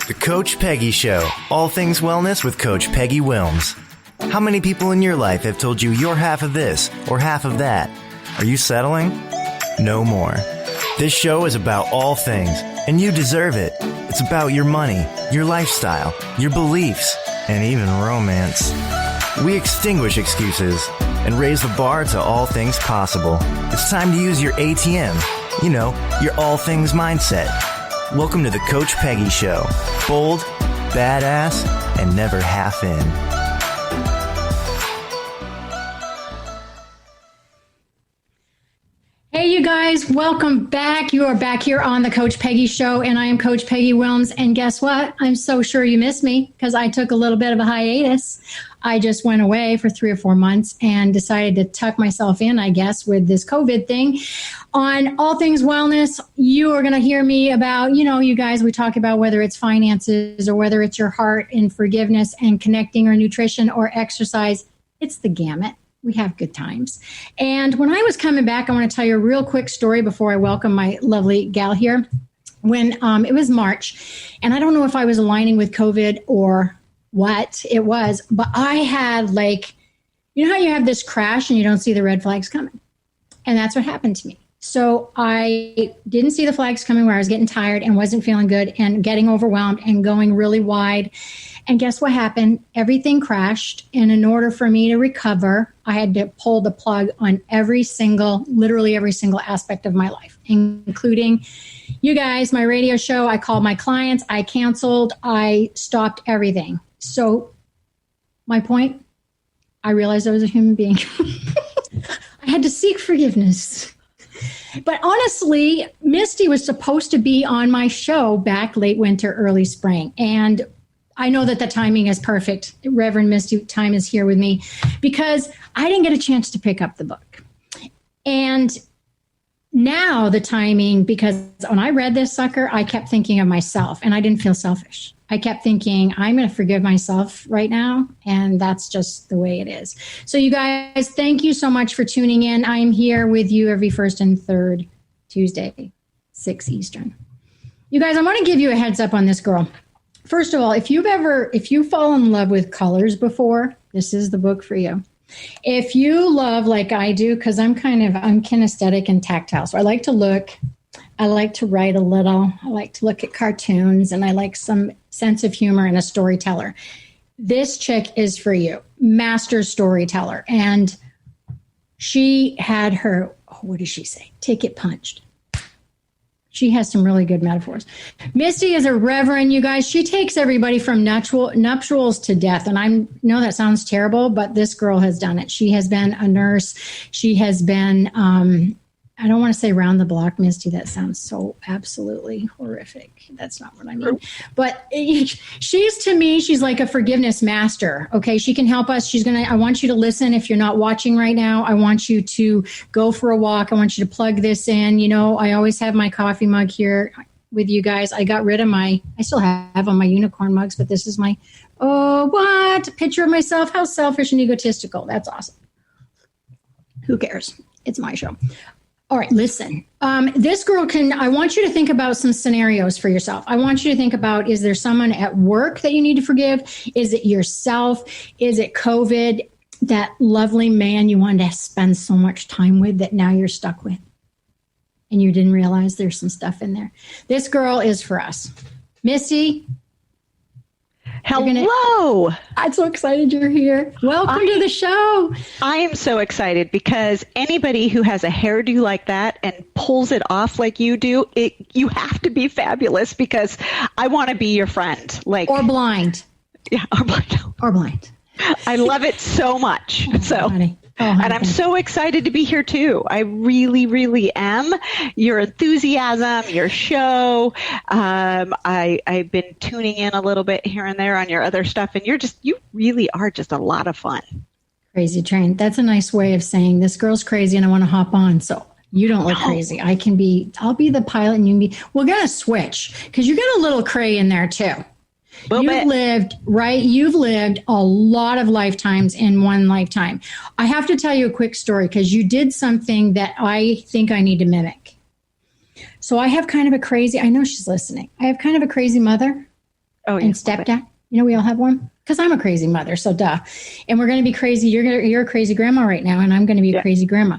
The Coach Peggy Show. All things wellness with Coach Peggy Wilms. How many people in your life have told you you're half of this or half of that? Are you settling? No more. This show is about all things, and you deserve it. It's about your money, your lifestyle, your beliefs, and even romance. We extinguish excuses and raise the bar to all things possible. It's time to use your ATM. You know, your all things mindset. Welcome to the Coach Peggy Show. Bold, badass, and never half in. Hey, you guys, welcome back. You are back here on the Coach Peggy Show, and I am Coach Peggy Wilms. And guess what? I'm so sure you missed me because I took a little bit of a hiatus. I just went away for 3 or 4 months and decided to tuck myself in, I guess, with this COVID thing. On All Things Wellness, you are going to hear me about, you guys, we talk about whether it's finances or whether it's your heart and forgiveness and connecting or nutrition or exercise. It's the gamut. We have good times. And when I was coming back, I want to tell you a real quick story before I welcome my lovely gal here. When it was March, and I don't know if I was aligning with COVID or what it was, but I had how you have this crash and you don't see the red flags coming. And that's what happened to me. So I didn't see the flags coming where I was getting tired and wasn't feeling good and getting overwhelmed and going really wide. And guess what happened? Everything crashed. And in order for me to recover, I had to pull the plug on literally every single aspect of my life, including you guys, my radio show. I called my clients. I canceled. I stopped everything. So my point, I realized I was a human being. I had to seek forgiveness. But honestly, Misty was supposed to be on my show back late winter, early spring. And I know that the timing is perfect. Reverend Misty Tyme is here with me because I didn't get a chance to pick up the book. And now the timing, because when I read this sucker, I kept thinking of myself and I didn't feel selfish. I kept thinking, I'm going to forgive myself right now. And that's just the way it is. So you guys, thank you so much for tuning in. I'm here with you every first and third Tuesday, 6 Eastern. You guys, I want to give you a heads up on this girl. First of all, if you fall in love with colors before, this is the book for you. If you love, like I do, because I'm kinesthetic and tactile. So I like to write a little. I like to look at cartoons, and I like some sense of humor and a storyteller. This chick is for you. Master storyteller. And she had her, what does she say? Take it punched. She has some really good metaphors. Misty is a reverend, you guys. She takes everybody from nuptials to death. And I know that sounds terrible, but this girl has done it. She has been a nurse. She has been, I don't want to say round the block, Misty. That sounds so absolutely horrific. That's not what I mean. But to me, she's like a forgiveness master. Okay. She can help us. I want you to listen. If you're not watching right now, I want you to go for a walk. I want you to plug this in. I always have my coffee mug here with you guys. I got rid of I still have on my unicorn mugs, but this is my, picture of myself. How selfish and egotistical. That's awesome. Who cares? It's my show. All right, listen, this girl I want you to think about some scenarios for yourself. I want you to think about, is there someone at work that you need to forgive? Is it yourself? Is it COVID, that lovely man you wanted to spend so much time with that now you're stuck with? And you didn't realize there's some stuff in there. This girl is for us. Misty. Hello. I'm so excited you're here. Welcome to the show. I am so excited because anybody who has a hairdo like that and pulls it off like you do, you have to be fabulous because I want to be your friend. Or blind. Yeah, or blind. Or blind. I love it so much. Honey. And I'm so excited to be here too. I really, really am. Your enthusiasm, your show. I've been tuning in a little bit here and there on your other stuff, and you really are just a lot of fun. Crazy train. That's a nice way of saying this girl's crazy and I want to hop on. So you don't look crazy. I'll be the pilot and you can be, we're going to switch because you got a little cray in there too. You've lived a lot of lifetimes in one lifetime. I have to tell you a quick story because you did something that I think I need to mimic. So I have kind of a crazy, I know she's listening. I have kind of a crazy mother. and stepdad. You know, we all have one because I'm a crazy mother. So duh. And we're going to be crazy. You're a crazy grandma right now. And I'm going to be a crazy grandma.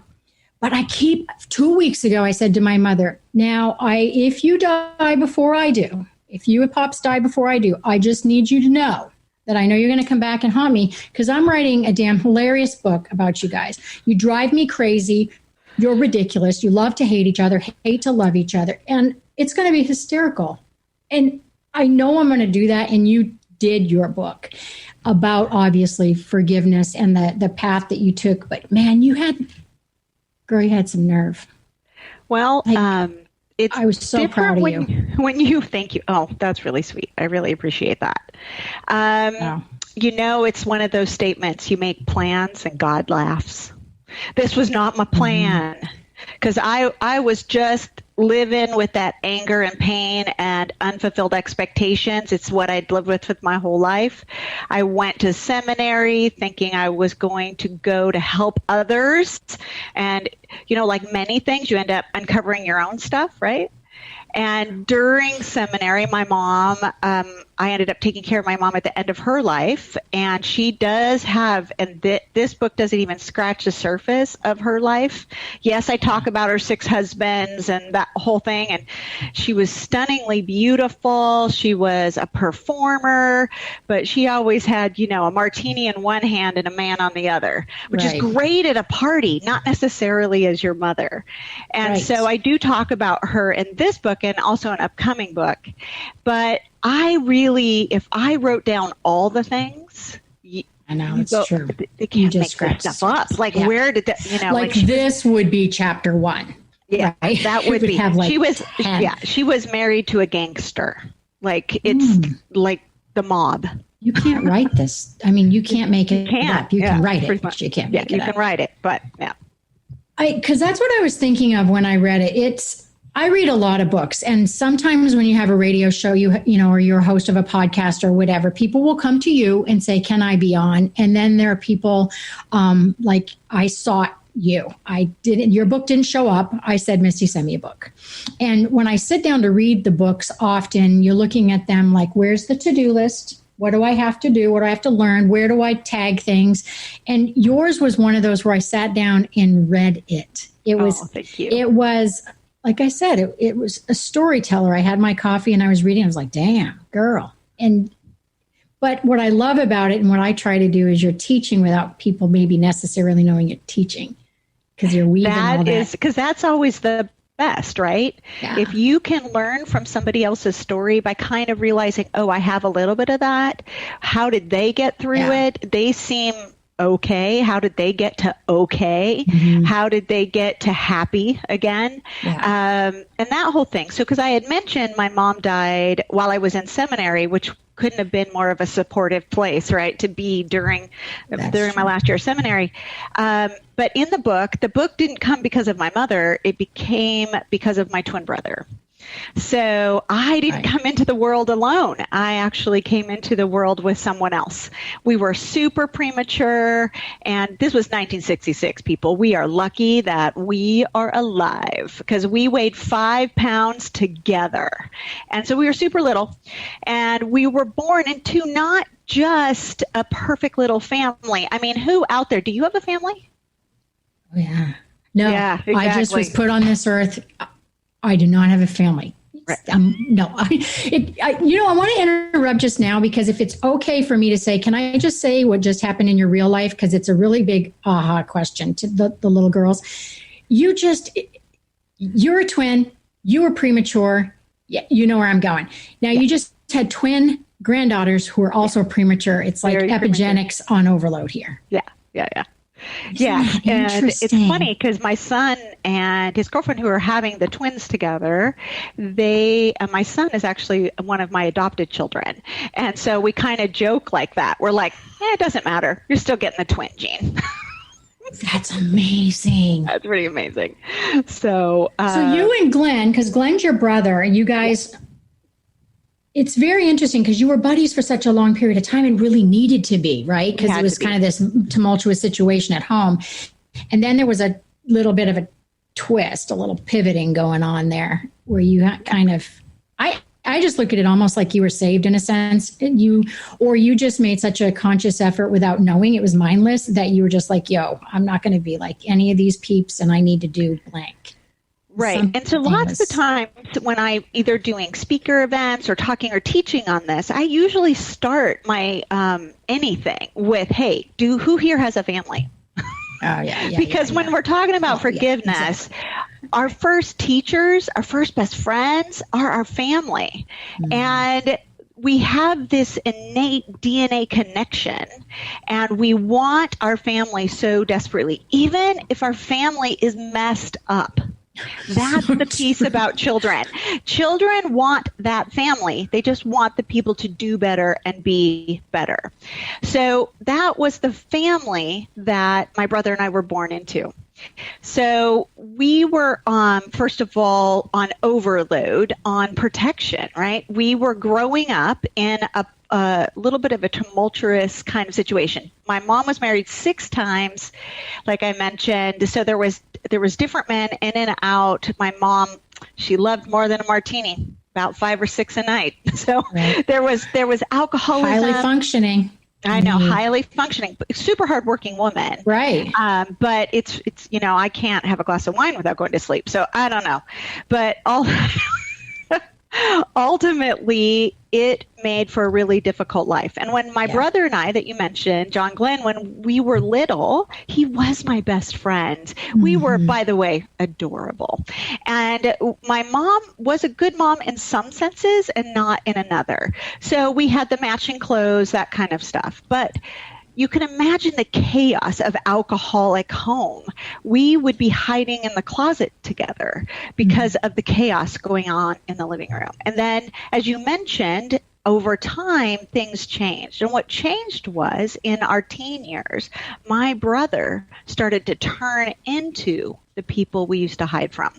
But 2 weeks ago, I said to my mother, now if you die before I do, if you and Pops die before I do, I just need you to know that I know you're going to come back and haunt me because I'm writing a damn hilarious book about you guys. You drive me crazy. You're ridiculous. You love to hate each other, hate to love each other. And it's going to be hysterical. And I know I'm going to do that. And you did your book about obviously forgiveness and the path that you took. But man, you had some nerve. Well, I was so proud of you. When you thank you. Oh, that's really sweet. I really appreciate that. You know, it's one of those statements, you make plans and God laughs. This was not my plan because I was just living with that anger and pain and unfulfilled expectations. It's what I'd lived with my whole life. I went to seminary thinking I was going to go to help others. And, you know, like many things, you end up uncovering your own stuff, right? And during seminary, my mom, I ended up taking care of my mom at the end of her life. And she does have, and this book doesn't even scratch the surface of her life. Yes, I talk about her 6 husbands and that whole thing. And she was stunningly beautiful. She was a performer, but she always had, you know, a martini in one hand and a man on the other, which is great at a party, not necessarily as your mother. And so I do talk about her in this book and also an upcoming book. But I really, if I wrote down all the things, I know it's true. They can't make this stuff up. Like where did that, you know, like this would be chapter 1. Yeah, right? That would be. Have like she was married to a gangster. Like it's like the mob. You can't write this. I mean, you can't make it up. You can write it, but you can't make it up. You can write it, but yeah. Because that's what I was thinking of when I read it. I read a lot of books, and sometimes when you have a radio show, you know, or you're a host of a podcast or whatever, people will come to you and say, "Can I be on?" And then there are people like I sought you. Your book didn't show up. I said, "Misty, send me a book." And when I sit down to read the books, often you're looking at them like, "Where's the to-do list? What do I have to do? What do I have to learn? Where do I tag things?" And yours was one of those where I sat down and read it. Thank you. It was. Like I said, it was a storyteller. I had my coffee and I was reading. I was like, damn, girl. But what I love about it and what I try to do is you're teaching without people maybe necessarily knowing you're teaching because you're weaving all that. Because that's always the best, right? Yeah. If you can learn from somebody else's story by kind of realizing, oh, I have a little bit of that. How did they get through it? They seem okay. How did they get to okay? Mm-hmm. How did they get to happy again? Yeah. And that whole thing. So, because I had mentioned my mom died while I was in seminary, which couldn't have been more of a supportive place, right, to be during my last year of seminary. But in the book didn't come because of my mother. It became because of my twin brother. So I didn't come into the world alone. I actually came into the world with someone else. We were super premature, and this was 1966, people. We are lucky that we are alive because we weighed 5 pounds together. And so we were super little, and we were born into not just a perfect little family. I mean, who out there, do you have a family? Oh, yeah. No, yeah, exactly. I just was put on this earth. I do not have a family. Right. No, I want to interrupt just now because if it's okay for me to say, can I just say what just happened in your real life? Because it's a really big aha question to the little girls. You're a twin. You were premature. Yeah, you know where I'm going. Now you just had twin granddaughters who are also premature. It's like very epigenetics premature. On overload here. Yeah. Yeah, and it's funny because my son and his girlfriend who are having the twins together, my son is actually one of my adopted children. And so we kind of joke like that. We're like, it doesn't matter. You're still getting the twin gene. That's amazing. That's pretty amazing. So you and Glenn, because Glenn's your brother, you guys... It's very interesting because you were buddies for such a long period of time and really needed to be, right? Because it was kind of this tumultuous situation at home. And then there was a little bit of a twist, a little pivoting going on there where you kind of, I I just look at it almost like you were saved in a sense. You just made such a conscious effort without knowing, it was mindless, that you were just like, yo, I'm not going to be like any of these peeps and I need to do blank. Right. And so lots of the times when I'm either doing speaker events or talking or teaching on this, I usually start my anything with, hey, who here has a family? Oh, yeah. Because when we're talking about forgiveness, our first teachers, our first best friends are our family. Mm-hmm. And we have this innate DNA connection, and we want our family so desperately, even if our family is messed up. That's the piece about children. Children want that family. They just want the people to do better and be better. So that was the family that my brother and I were born into. So we were, first of all, on overload, on protection, right? We were growing up in a little bit of a tumultuous kind of situation. My mom was married 6 times, like I mentioned. So there was different men in and out. My mom, she loved more than a martini, about 5 or 6 a night. So right. there was alcoholism. Highly functioning. I know, highly functioning, super hardworking woman. Right. But it's I can't have a glass of wine without going to sleep. So I don't know. But ultimately, it made for a really difficult life. And when my brother and I, that you mentioned, John Glenn, when we were little, he was my best friend. Mm-hmm. We were, by the way, adorable. And my mom was a good mom in some senses and not in another. So we had the matching clothes, that kind of stuff. But you can imagine the chaos of alcoholic home. We would be hiding in the closet together because of the chaos going on in the living room. And then, as you mentioned, over time, things changed. And what changed was, in our teen years, my brother started to turn into the people we used to hide from.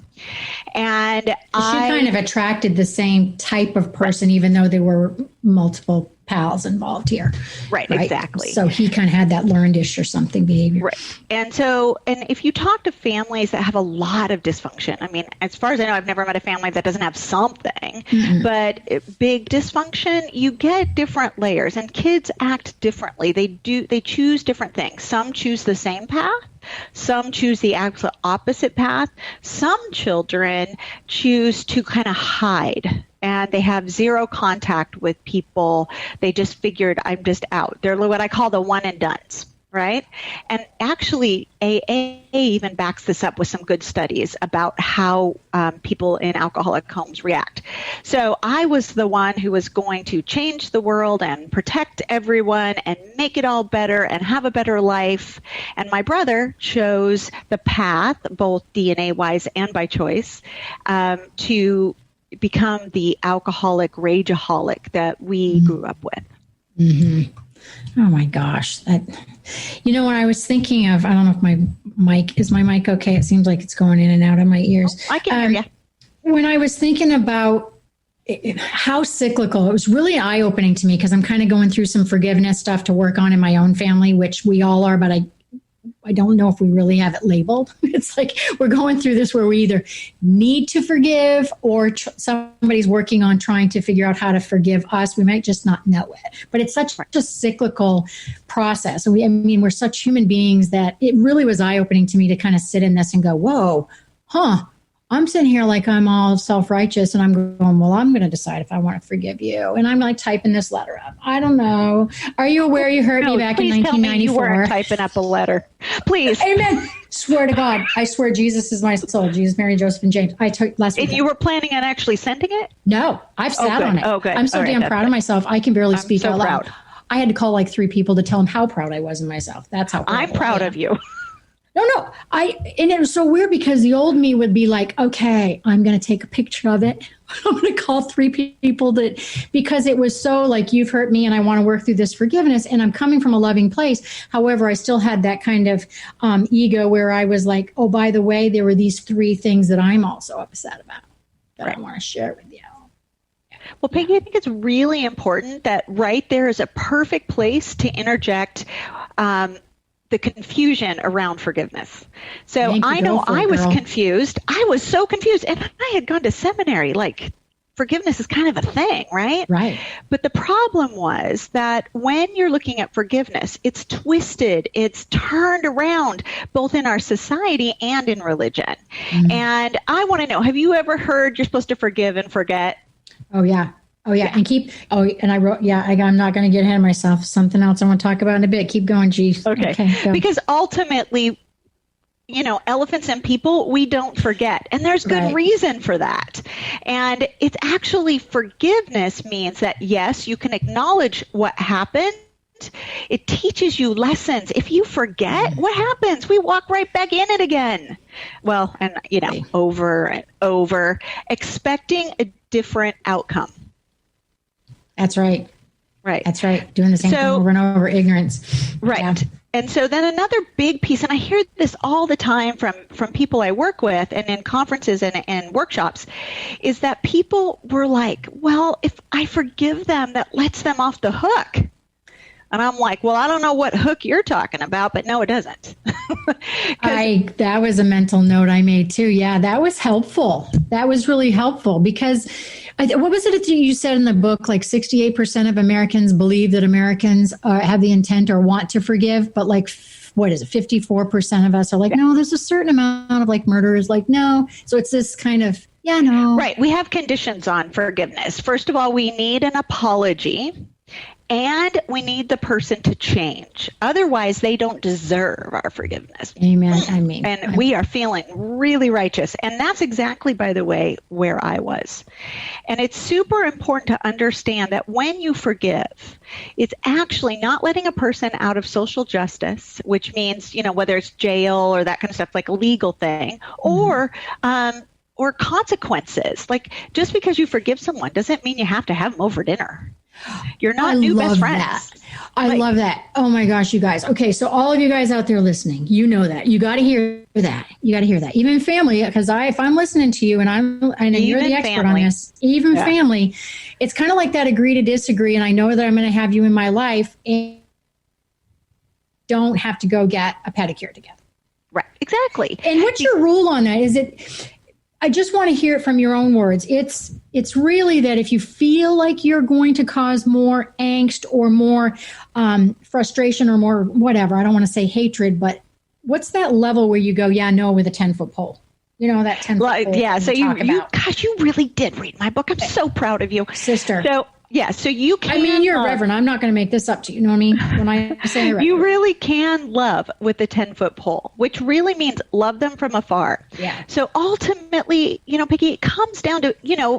And she kind of attracted the same type of person, even though there were multiple pals involved here. Right, exactly. So he kind of had that learned-ish or something behavior. Right. And if you talk to families that have a lot of dysfunction, I mean, as far as I know, I've never met a family that doesn't have something, but big dysfunction, you get different layers, and kids act differently. They choose different things. Some choose the same path. Some choose the absolute opposite path. Some children choose to kind of hide, and they have zero contact with people. They just figured, I'm just out. They're what I call the one and dones, right? And actually, AA even backs this up with some good studies about how people in alcoholic homes react. So I was the one who was going to change the world and protect everyone and make it all better and have a better life. And my brother chose the path, both DNA-wise and by choice, to become the alcoholic rageaholic that we grew up with. Mm-hmm. Oh my gosh. When I was thinking of, I don't know if is my mic okay? It seems like it's going in and out of my ears. I can hear you. When I was thinking about how cyclical, it was really eye-opening to me, because I'm kind of going through some forgiveness stuff to work on in my own family, which we all are, but I don't know if we really have it labeled. It's like we're going through this where we either need to forgive or somebody's working on trying to figure out how to forgive us. We might just not know it. But it's such a cyclical process. And we're such human beings that it really was eye-opening to me to kind of sit in this and go, whoa, I'm sitting here like I'm all self-righteous, and I'm going, well, I'm going to decide if I want to forgive you. And I'm like typing this letter up. I don't know. Are you aware you heard me back in 1994? Tell me you weren't typing up a letter. Please. Amen. Swear to God. I swear Jesus is my soul. Jesus, Mary, Joseph, and James. I took last week. And you were planning on actually sending it? No, I've sat on it. Oh, good. I'm so damn proud of myself. I can barely speak out loud. Proud. I had to call like 3 people to tell them how proud I was of myself. That's how I'm proud of you. No. And it was so weird because the old me would be like, okay, I'm going to take a picture of it. I'm going to call 3 people because it was so like, you've hurt me and I want to work through this forgiveness. And I'm coming from a loving place. However, I still had that kind of ego where I was like, oh, by the way, there were these 3 things that I'm also upset about that I want to share with you. Well, Peggy, I think it's really important that right there is a perfect place to interject the confusion around forgiveness. So I know I was confused. I was so confused. And I had gone to seminary like forgiveness is kind of a thing, right? Right. But the problem was that when you're looking at forgiveness, it's twisted, it's turned around, both in our society and in religion. Mm-hmm. And I want to know, have you ever heard you're supposed to forgive and forget? Oh, yeah. Oh, yeah. And I wrote, I'm not going to get ahead of myself. Something else I want to talk about in a bit. Keep going, G. Okay. Because ultimately, elephants and people, we don't forget. And there's good reason for that. And it's actually forgiveness means that, yes, you can acknowledge what happened. It teaches you lessons. If you forget, what happens? We walk right back in it again. Well, and, over and over, expecting a different outcome. That's right. Right. That's right. Doing the same thing over and over, ignorance. Right. Yeah. And so then another big piece, and I hear this all the time from people I work with and in conferences and workshops, is that people were like, well, if I forgive them, that lets them off the hook. And I'm like, well, I don't know what hook you're talking about, but no, it doesn't. That was a mental note I made too. Yeah, that was helpful. That was really helpful because what was it that you said in the book? Like 68% of Americans believe that Americans have the intent or want to forgive, but like, what is it? 54% of us are like, no, there's a certain amount of like murderers. Like, no. So it's this kind of, no. Right. We have conditions on forgiveness. First of all, we need an apology. And we need the person to change. Otherwise, they don't deserve our forgiveness. Amen. And we are feeling really righteous. And that's exactly, by the way, where I was. And it's super important to understand that when you forgive, it's actually not letting a person out of social justice, which means, whether it's jail or that kind of stuff, like a legal thing, or consequences. Like, just because you forgive someone doesn't mean you have to have them over dinner. You're not new best friends. I love that. Oh my gosh, you guys. Okay, so all of you guys out there listening, you know that. You got to hear that. You got to hear that. Even family, because if I'm listening to you and I know you're the expert on this, even family, it's kind of like that agree to disagree. And I know that I'm going to have you in my life and don't have to go get a pedicure together. Right, exactly. And what's your rule on that? Is it... I just want to hear it from your own words. It's really that if you feel like you're going to cause more angst or more frustration or more whatever, I don't want to say hatred, but what's that level where you go, no, with a 10-foot pole? That 10-foot pole. Yeah, so you really did read my book. I'm so proud of you. Sister. So you can. You're a reverend. I'm not going to make this up to you. You know what I mean? When I say reverend. You really can love with the 10-foot pole, which really means love them from afar. Yeah. So ultimately, Peggy, it comes down to,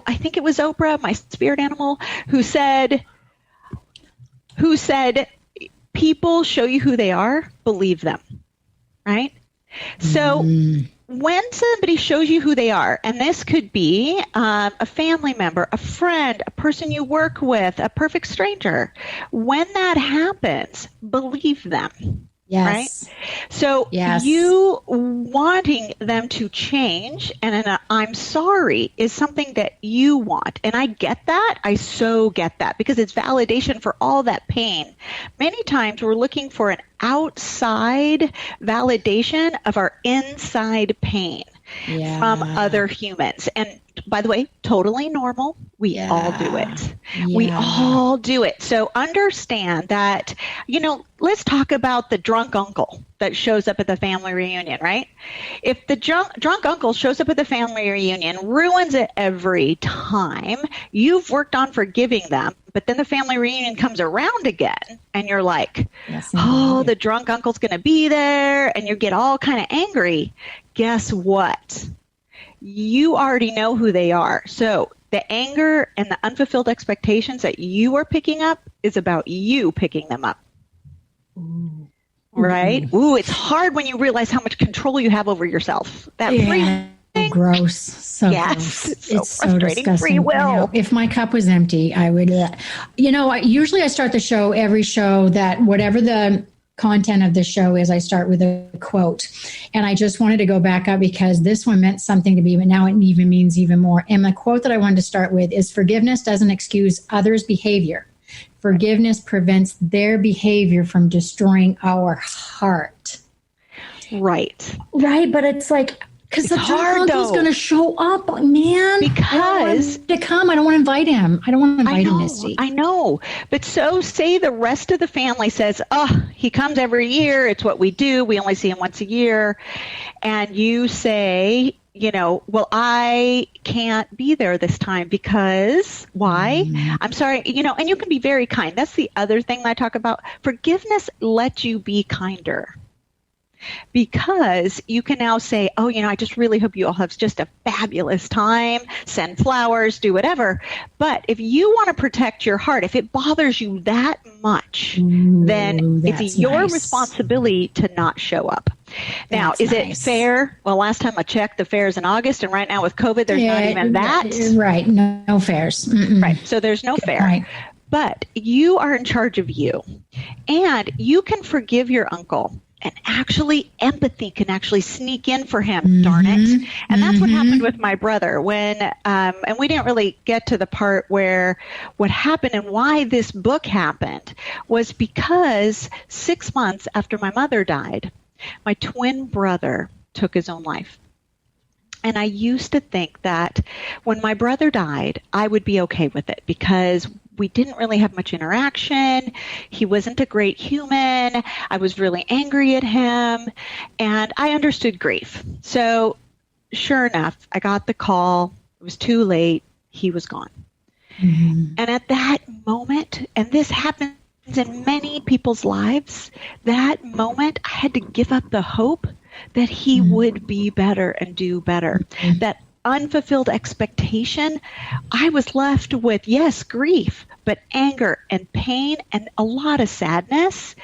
I think it was Oprah, my spirit animal, who said, people show you who they are, believe them. Right? So when somebody shows you who they are, and this could be a family member, a friend, a person you work with, a perfect stranger, when that happens, believe them. Yes. Right? So you wanting them to change and an I'm sorry is something that you want. And I get that. I so get that because it's validation for all that pain. Many times we're looking for an outside validation of our inside pain from other humans. And by the way, totally normal. We all do it. We all do it. So understand that, let's talk about the drunk uncle that shows up at the family reunion, right? If the drunk uncle shows up at the family reunion, ruins it every time, you've worked on forgiving them, but then the family reunion comes around again and you're like, the drunk uncle's going to be there, and you get all kind of angry. Guess what? You already know who they are. So the anger and the unfulfilled expectations that you are picking up is about you picking them up. Ooh. Right? Ooh, it's hard when you realize how much control you have over yourself. That free thing. Gross. So gross. It's so frustrating. So free will. If my cup was empty, I would, usually I start the show, every show, that whatever the content of the show is, I start with a quote. And I just wanted to go back up because this one meant something to me, but now it even means even more. And the quote that I wanted to start with is, forgiveness doesn't excuse others' behavior. Forgiveness prevents their behavior from destroying our heart. Right. Right. But it's like, Because the drunk uncle's going to show up, man. Because to come, I don't want to invite him. I don't want to invite him, Misty. I know. But so say the rest of the family says, oh, he comes every year. It's what we do. We only see him once a year. And you say, well, I can't be there this time because why? I'm sorry, and you can be very kind. That's the other thing that I talk about. Forgiveness lets you be kinder. Because you can now say, oh, I just really hope you all have just a fabulous time, send flowers, do whatever. But if you want to protect your heart, if it bothers you that much, then it's your responsibility to not show up. Now, is it fair? Well, last time I checked, the fair is in August, and right now with COVID, there's not even that. Right, no fairs. Right, so there's no fair. Right. But you are in charge of you, and you can forgive your uncle. And actually, empathy can actually sneak in for him, darn it. And that's what happened with my brother when, and we didn't really get to the part where what happened and why this book happened was because 6 months after my mother died, my twin brother took his own life. And I used to think that when my brother died, I would be okay with it because we didn't really have much interaction. He wasn't a great human. I was really angry at him, and I understood grief. So sure enough, I got the call. It was too late. He was gone. And at that moment, and this happens in many people's lives, that moment I had to give up the hope that he would be better and do better. That unfulfilled expectation, I was left with, yes, grief, but anger and pain and a lot of sadness.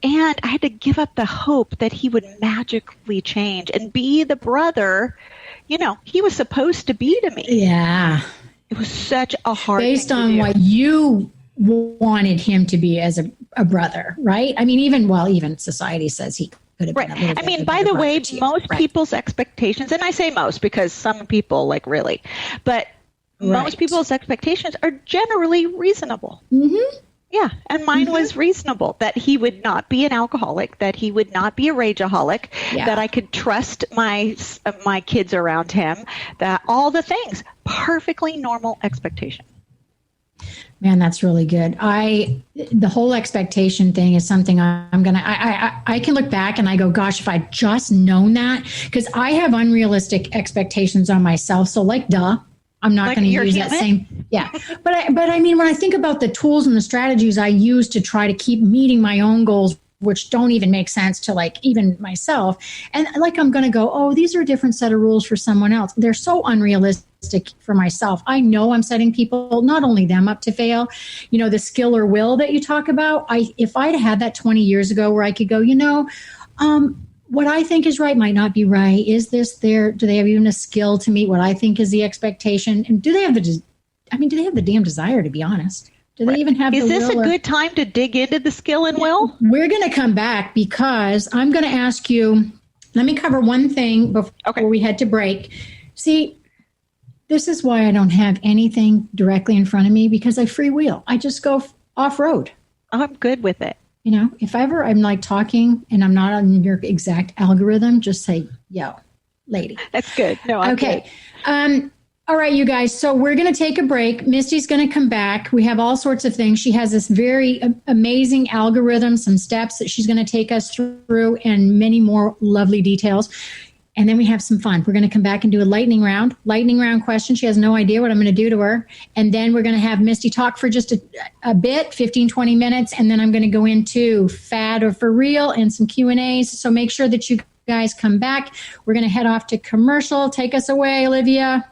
And I had to give up the hope that he would magically change and be the brother, he was supposed to be to me. Yeah. It was such a hard based thing to on do. what you wanted him to be as a brother, right? I mean, even society says he could have been a little bit. I mean, by the way, most right. people's expectations, and I say most because some people really, but most people's expectations are generally reasonable. Yeah, and mine was reasonable, that he would not be an alcoholic, that he would not be a rageaholic, that I could trust my kids around him, that all the things, perfectly normal expectation. Man, that's really good. The whole expectation thing is something I can look back and I go, gosh, if I just known that, because I have unrealistic expectations on myself. So I'm not going to use that same. Yeah. But I mean, when I think about the tools and the strategies I use to try to keep meeting my own goals, which don't even make sense to even myself. And I'm going to go, oh, these are a different set of rules for someone else. They're so unrealistic for myself. I know I'm setting people, not only them, up to fail. The skill or will that you talk about. If I'd had that 20 years ago where I could go, what I think is right might not be right. Is this there? Do they have even a skill to meet what I think is the expectation? And do they have the damn desire, to be honest? Do they even have the will? Is this a good time to dig into the skill and will? We're going to come back because I'm going to ask you, let me cover one thing before we head to break. See, this is why I don't have anything directly in front of me, because I freewheel. I just go off-road. I'm good with it. If ever I'm talking and I'm not on your exact algorithm, just say, yo, lady. That's good. No, I'm okay. Good. All right, you guys. So we're going to take a break. Misty's going to come back. We have all sorts of things. She has this very amazing algorithm, some steps that she's going to take us through, and many more lovely details. And then we have some fun. We're going to come back and do a lightning round question. She has no idea what I'm going to do to her. And then we're going to have Misty talk for just a bit, 15, 20 minutes. And then I'm going to go into fad or for real and some Q&As. So make sure that you guys come back. We're going to head off to commercial. Take us away, Olivia.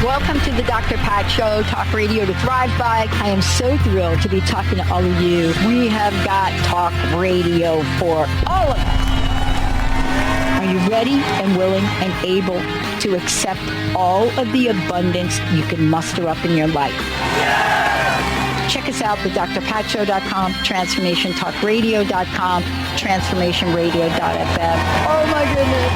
Welcome to the Dr. Pat Show, talk radio to thrive by. I am so thrilled to be talking to all of you. We have got talk radio for all of us. Are you ready and willing and able to accept all of the abundance you can muster up in your life? Check us out at drpatshow.com, transformationtalkradio.com, transformationradio.fm. Oh my goodness.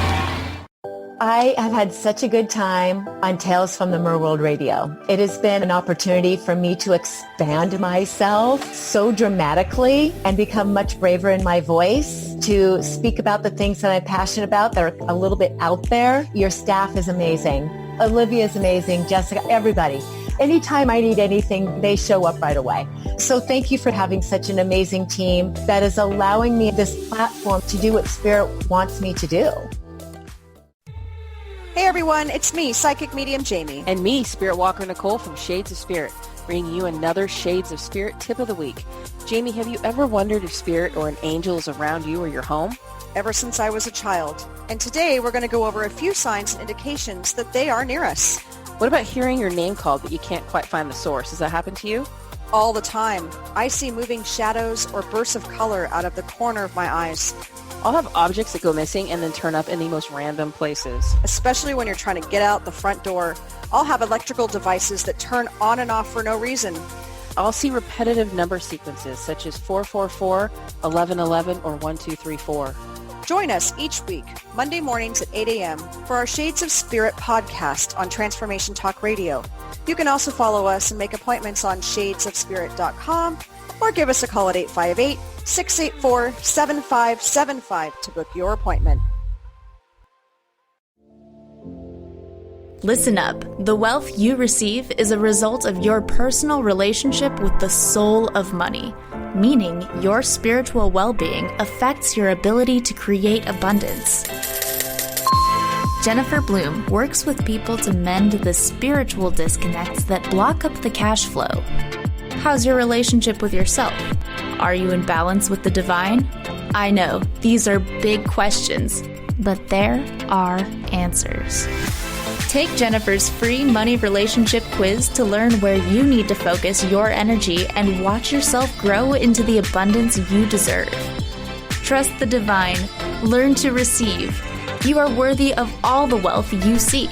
I have had such a good time on Tales from the Merworld Radio. It has been an opportunity for me to expand myself so dramatically and become much braver in my voice to speak about the things that I'm passionate about that are a little bit out there. Your staff is amazing. Olivia is amazing. Jessica, everybody. Anytime I need anything, they show up right away. So thank you for having such an amazing team that is allowing me this platform to do what Spirit wants me to do. Hey everyone, it's me, Psychic Medium Jamie. And me, Spirit Walker Nicole from Shades of Spirit, bringing you another Shades of Spirit tip of the week. Jamie, have you ever wondered if Spirit or an angel is around you or your home? Ever since I was a child. And today we're going to go over a few signs and indications that they are near us. What about hearing your name called but you can't quite find the source? Has that happened to you? All the time. I see moving shadows or bursts of color out of the corner of my eyes. I'll have objects that go missing and then turn up in the most random places. Especially when you're trying to get out the front door. I'll have electrical devices that turn on and off for no reason. I'll see repetitive number sequences such as 444, 1111, or 1234. Join us each week, Monday mornings at 8 a.m. for our Shades of Spirit podcast on Transformation Talk Radio. You can also follow us and make appointments on shadesofspirit.com or give us a call at 858-684-7575 to book your appointment. Listen up. The wealth you receive is a result of your personal relationship with the soul of money, meaning your spiritual well-being affects your ability to create abundance. Jennifer Bloom works with people to mend the spiritual disconnects that block up the cash flow. How's your relationship with yourself? Are you in balance with the divine? I know, these are big questions, but there are answers. Take Jennifer's free money relationship quiz to learn where you need to focus your energy and watch yourself grow into the abundance you deserve. Trust the divine. Learn to receive. You are worthy of all the wealth you seek.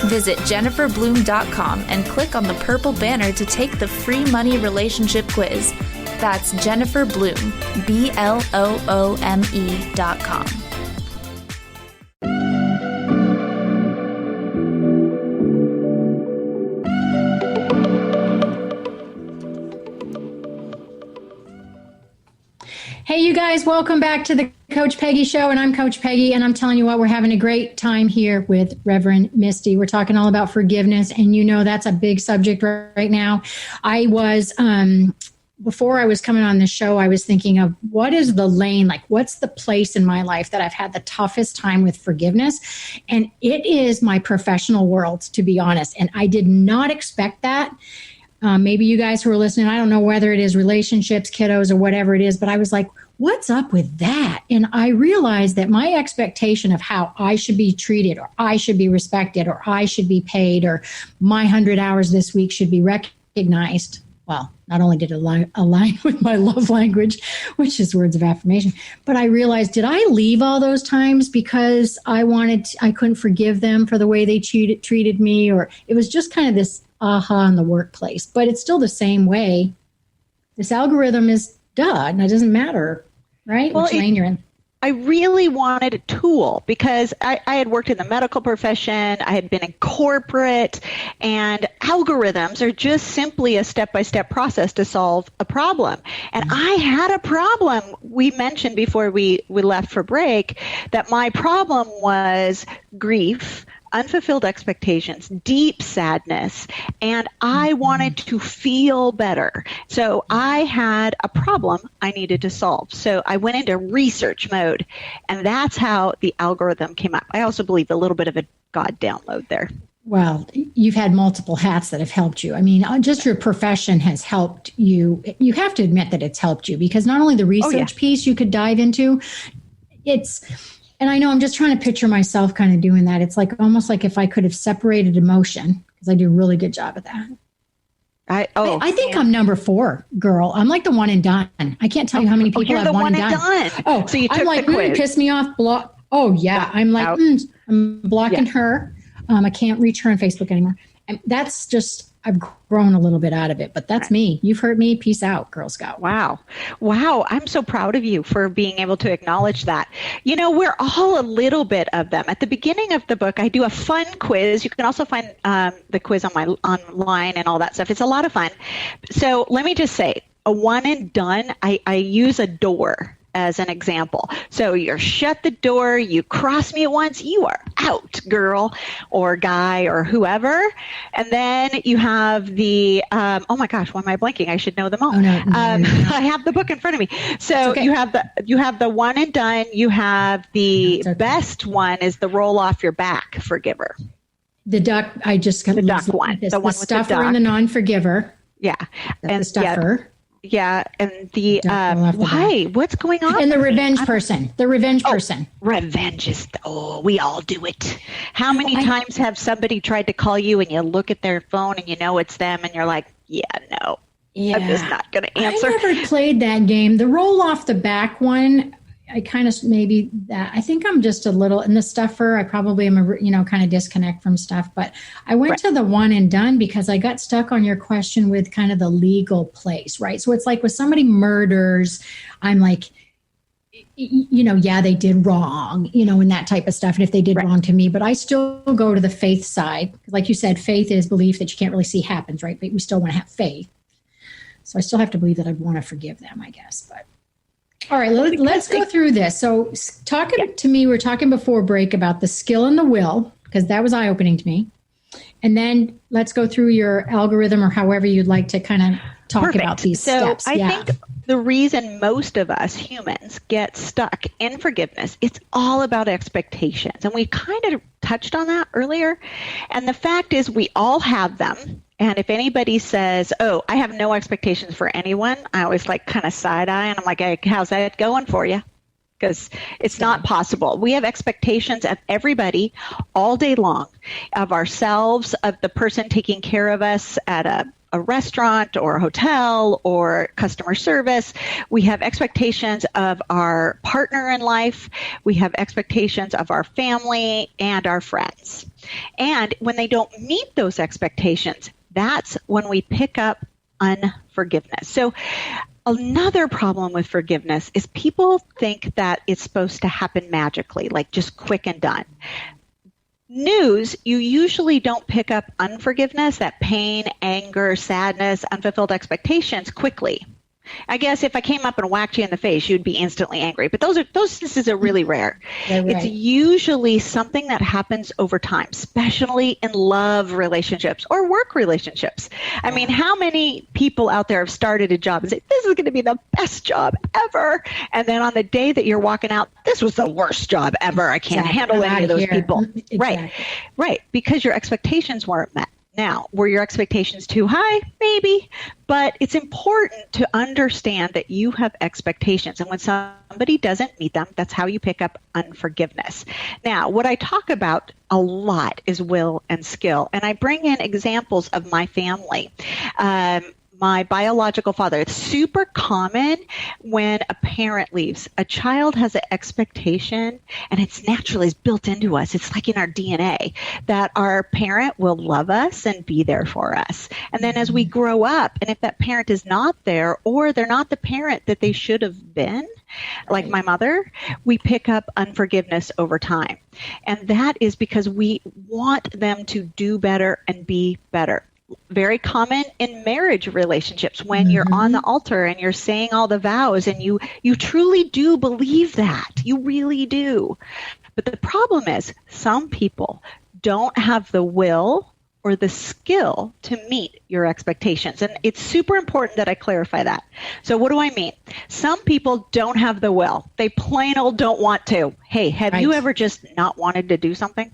Visit jenniferbloom.com and click on the purple banner to take the free money relationship quiz. That's Jennifer Bloom, BLOOME.com. Hey, you guys, welcome back to the Coach Peggy Show, and I'm Coach Peggy, and I'm telling you what, we're having a great time here with Reverend Misty. We're talking all about forgiveness, and you know that's a big subject right now. I was, before I was coming on the show, I was thinking of what is the lane, like what's the place in my life that I've had the toughest time with forgiveness, and it is my professional world, to be honest, and I did not expect that. Maybe you guys who are listening, I don't know whether it is relationships, kiddos, or whatever it is, but I was like, what's up with that? And I realized that my expectation of how I should be treated, or I should be respected, or I should be paid, or my 100 hours this week should be recognized. Well, not only did it align with my love language, which is words of affirmation, but I realized, did I leave all those times because I couldn't forgive them for the way they treated me? Or it was just kind of this aha in the workplace, but it's still the same way. This algorithm is and it doesn't matter, right? Well, which lane you're in. I really wanted a tool because I had worked in the medical profession, I had been in corporate, and algorithms are just simply a step-by-step process to solve a problem. And I had a problem. We mentioned before we left for break that my problem was grief, unfulfilled expectations, deep sadness, and I wanted to feel better. So I had a problem I needed to solve. So I went into research mode, and that's how the algorithm came up. I also believe a little bit of a God download there. Well, you've had multiple hats that have helped you. I mean, just your profession has helped you. You have to admit that it's helped you, because not only the research piece you could dive into, and I know I'm just trying to picture myself kind of doing that. It's like almost like if I could have separated emotion, because I do a really good job at that. I think I'm number 4, girl. I'm like the one and done. I can't tell you how many people have one and done. Oh, so you took the quiz. Piss me off. Block. Oh yeah, I'm like I'm blocking her. I can't reach her on Facebook anymore. And that's just I've grown a little bit out of it, but that's me. You've heard me. Peace out, Girl Scout. Wow. I'm so proud of you for being able to acknowledge that. You know, we're all a little bit of them. At the beginning of the book, I do a fun quiz. You can also find the quiz online and all that stuff. It's a lot of fun. So let me just say, a one and done, I use a door as an example. So you're shut the door, you cross me once, you are out, girl or guy or whoever. And then you have the, oh my gosh, why am I blanking? I should know them all. Oh, no. I have the book in front of me. So okay. you have the one and done, you have the best one is the roll off your back forgiver. The duck, I just got the duck one. The one with stuffer the duck. And the non-forgiver. Yeah. And the stuffer. Yeah, and the why? What's going on? And the revenge person. The revenge person. Revenge is we all do it. How many times have somebody tried to call you and you look at their phone and you know it's them and you're like, I'm just not going to answer. I never played that game. The roll off the back one. I kind of maybe that I think I'm just a little in the stuffer. I probably am kind of disconnect from stuff, but I went to the one and done because I got stuck on your question with kind of the legal place, right? So it's like when somebody murders, I'm like, they did wrong, and that type of stuff. And if they did wrong to me, but I still go to the faith side. Like you said, faith is belief that you can't really see happens, right? But we still want to have faith. So I still have to believe that I want to forgive them, I guess, but. All right, let's go through this. So talking to me, we were talking before break about the skill and the will, because that was eye-opening to me. And then let's go through your algorithm or however you'd like to kind of talk about these steps. So I think the reason most of us humans get stuck in forgiveness, it's all about expectations. And we kind of touched on that earlier. And the fact is we all have them. And if anybody says, I have no expectations for anyone, I always kind of side eye and I'm like, hey, how's that going for you? Because it's not possible. We have expectations of everybody all day long, of ourselves, of the person taking care of us at a restaurant or a hotel or customer service. We have expectations of our partner in life. We have expectations of our family and our friends. And when they don't meet those expectations, that's when we pick up unforgiveness. So another problem with forgiveness is people think that it's supposed to happen magically, like just quick and done. News, you usually don't pick up unforgiveness, that pain, anger, sadness, unfulfilled expectations quickly. I guess if I came up and whacked you in the face, you'd be instantly angry. But those instances are really rare. Right. It's usually something that happens over time, especially in love relationships or work relationships. I mean, how many people out there have started a job and say, this is going to be the best job ever. And then on the day that you're walking out, this was the worst job ever. I can't handle any of those people. Exactly. Right. Because your expectations weren't met. Now, were your expectations too high? Maybe, but it's important to understand that you have expectations. And when somebody doesn't meet them, that's how you pick up unforgiveness. Now, what I talk about a lot is will and skill. And I bring in examples of my family. My biological father. It's super common when a parent leaves. A child has an expectation, and it's naturally built into us. It's like in our DNA that our parent will love us and be there for us. And then as we grow up, and if that parent is not there, or they're not the parent that they should have been, like my mother, we pick up unforgiveness over time. And that is because we want them to do better and be better. Very common in marriage relationships when you're on the altar and you're saying all the vows and you truly do believe that. You really do. But the problem is some people don't have the will or the skill to meet your expectations. And it's super important that I clarify that. So what do I mean? Some people don't have the will. They plain old don't want to. Hey, have you ever just not wanted to do something?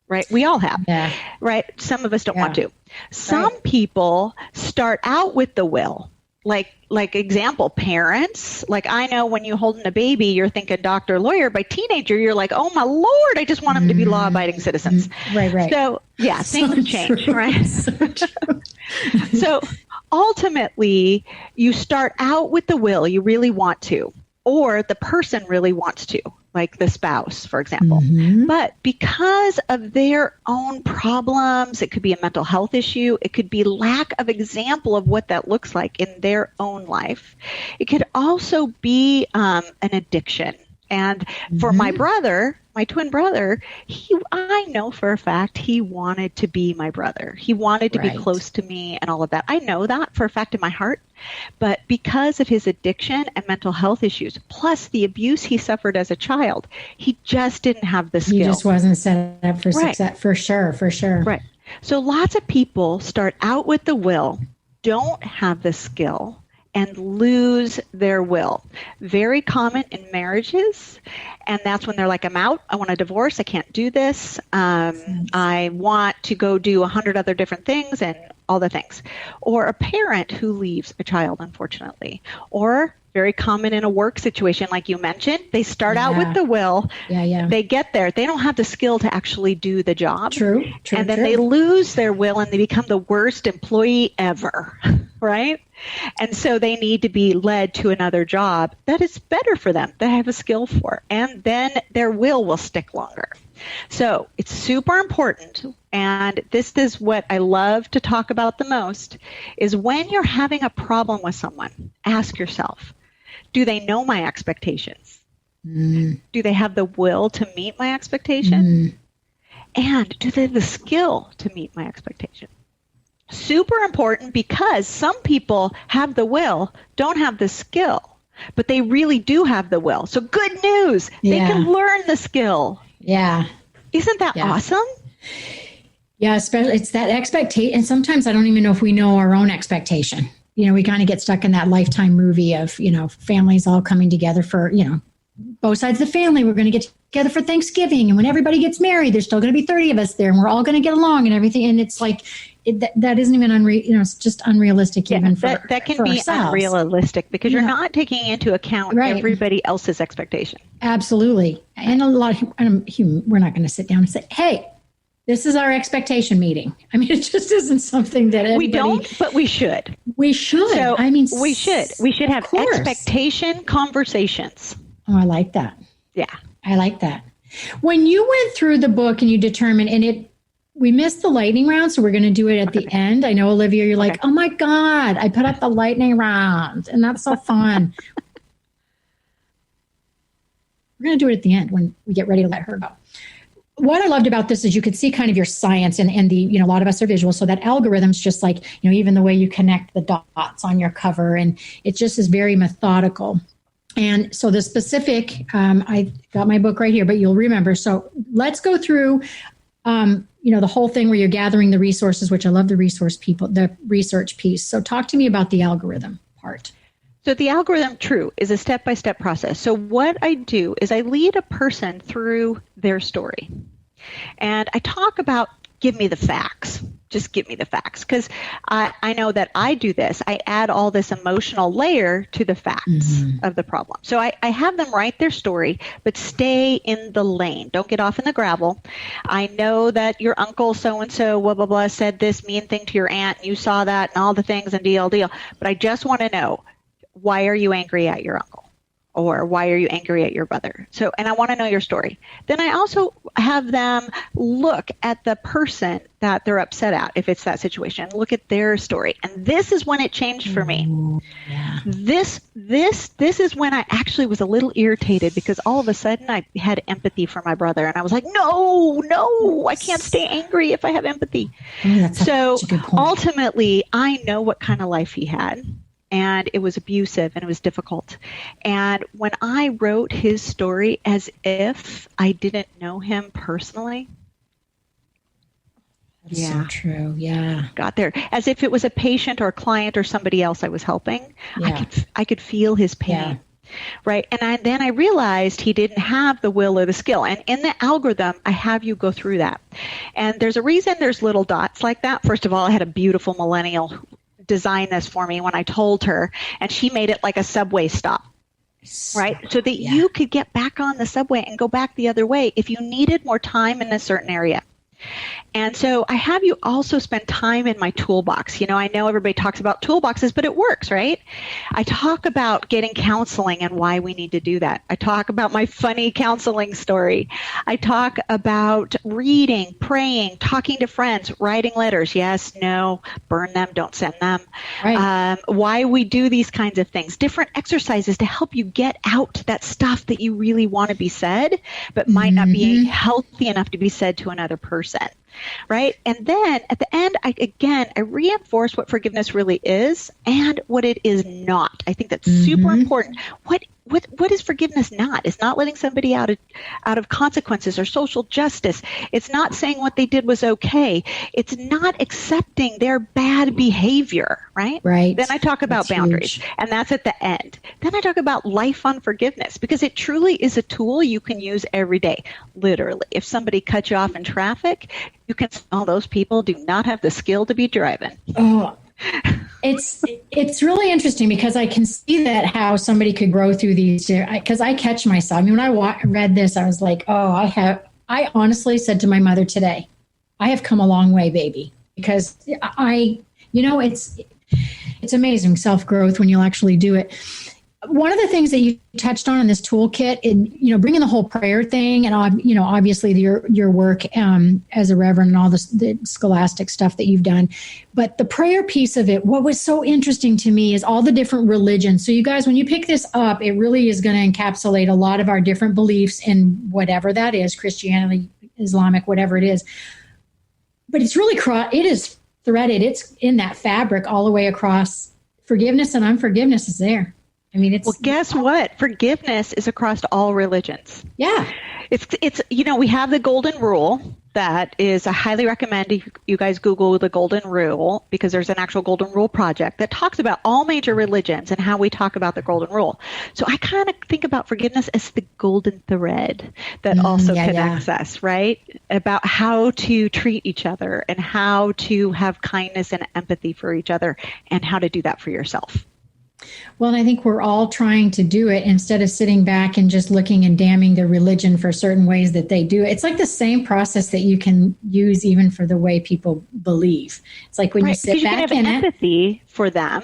Right? We all have. Yeah. Right? Some of us don't want to. Some people start out with the will. Like example, parents. Like I know when you're holding a baby, you're thinking doctor, lawyer. By teenager, you're like, oh my Lord, I just want them to be law-abiding citizens. Right. So yeah, things change, right? So ultimately, you start out with the will. You really want to. or the person really wants to, like the spouse, for example. But because of their own problems, it could be a mental health issue, it could be lack of example of what that looks like in their own life. It could also be an addiction. And for my brother, my twin brother, I know for a fact he wanted to be my brother. He wanted to be close to me and all of that. I know that for a fact in my heart. But because of his addiction and mental health issues, plus the abuse he suffered as a child, he just didn't have the skill. He just wasn't set up for success, for sure. Right. So lots of people start out with the will, don't have the skill, and lose their will. Very common in marriages. And that's when they're like, I'm out. I want a divorce. I can't do this. I want to go do 100 other different things and all the things. Or a parent who leaves a child, unfortunately. Or very common in a work situation, like you mentioned, they start out with the will. They get there. They don't have the skill to actually do the job. True. And then they lose their will and they become the worst employee ever, right? And so they need to be led to another job that is better for them, that have a skill for. And then their will stick longer. So it's super important. And this is what I love to talk about the most, is when you're having a problem with someone, ask yourself, do they know my expectations? Do they have the will to meet my expectation? And do they have the skill to meet my expectation? Super important, because some people have the will, don't have the skill, but they really do have the will. So good news, they can learn the skill. Isn't that awesome? Yeah, especially it's that expectation. And sometimes I don't even know if we know our own expectation. You know, we kind of get stuck in that Lifetime movie of, you know, families all coming together for, you know, both sides of the family. We're going to get together for Thanksgiving. And when everybody gets married, there's still going to be 30 of us there and we're all going to get along and everything. And it's like, that isn't even it's just unrealistic even for that can for be ourselves. Unrealistic because you're not taking into account everybody else's expectation. Absolutely. And a lot of we're not going to sit down and say, hey, this is our expectation meeting. I mean, it just isn't something that everybody... We don't, but we should. We should. So I mean, we should. We should have expectation conversations. Oh, I like that. Yeah. I like that. When you went through the book and you determined, and we missed the lightning round, so we're going to do it at the end. I know, Olivia, you're like, oh my God, I put up the lightning round, and that's so fun. We're going to do it at the end when we get ready to let her go. What I loved about this is you could see kind of your science and the, you know, a lot of us are visual. So that algorithm's just like, you know, even the way you connect the dots on your cover, and it just is very methodical. And so the specific, I got my book right here, but you'll remember. So let's go through, you know, the whole thing where you're gathering the resources, which I love the research piece. So talk to me about the algorithm part. So the algorithm, is a step-by-step process. So what I do is I lead a person through their story. And I talk about, give me the facts. Just give me the facts. Because I know that I do this. I add all this emotional layer to the facts of the problem. So I have them write their story, but stay in the lane. Don't get off in the gravel. I know that your uncle so-and-so, blah, blah, blah, said this mean thing to your aunt. And you saw that and all the things and deal. But I just want to know, why are you angry at your uncle? Or why are you angry at your brother? So, and I want to know your story. Then I also have them look at the person that they're upset at, if it's that situation. Look at their story. And this is when it changed for me. This is when I actually was a little irritated because all of a sudden I had empathy for my brother. And I was like, no, I can't stay angry if I have empathy. So ultimately, I know what kind of life he had. And it was abusive and it was difficult. And when I wrote his story as if I didn't know him personally. That's so true. Yeah. Got there. As if it was a patient or a client or somebody else I was helping. Yeah. I could feel his pain. Yeah. Right. And then I realized he didn't have the will or the skill. And in the algorithm, I have you go through that. And there's a reason there's little dots like that. First of all, I had a beautiful millennial design this for me when I told her, and she made it like a subway stop, right? So that you could get back on the subway and go back the other way if you needed more time in a certain area. And so I have you also spend time in my toolbox. I know everybody talks about toolboxes, but it works, right? I talk about getting counseling and why we need to do that. I talk about my funny counseling story. I talk about reading, praying, talking to friends, writing letters. Yes, no, burn them, don't send them. Right. Why we do these kinds of things. Different exercises to help you get out that stuff that you really want to be said, but might not be healthy enough to be said to another person. Right? And then at the end, I reinforce what forgiveness really is and what it is not. I think that's super important. What is forgiveness not? It's not letting somebody out of consequences or social justice. It's not saying what they did was okay. It's not accepting their bad behavior, right? Right. Then I talk about boundaries, and that's at the end. Then I talk about life on forgiveness, because it truly is a tool you can use every day. Literally, if somebody cuts you off in traffic, you can say, oh, those people do not have the skill to be driving. Oh. It's really interesting, because I can see that how somebody could grow through these, because I catch myself. I mean, when I read this, I was like, I honestly said to my mother today, I have come a long way, baby, because it's amazing self-growth when you'll actually do it. One of the things that you touched on in this toolkit, bringing the whole prayer thing, and obviously your work as a reverend and all the scholastic stuff that you've done, but the prayer piece of it. What was so interesting to me is all the different religions. So you guys, when you pick this up, it really is going to encapsulate a lot of our different beliefs in whatever that is, Christianity, Islamic, whatever it is. But it's really it is threaded. It's in that fabric all the way across. Forgiveness and unforgiveness is there. I mean, well, guess what? Forgiveness is across all religions. Yeah. It's we have the golden rule that is, I highly recommend you guys Google the golden rule, because there's an actual golden rule project that talks about all major religions and how we talk about the golden rule. So I kind of think about forgiveness as the golden thread that also connects us, right? About how to treat each other and how to have kindness and empathy for each other and how to do that for yourself. Well, and I think we're all trying to do it instead of sitting back and just looking and damning the religion for certain ways that they do it. It's like the same process that you can use even for the way people believe. It's like when you sit back and empathy for them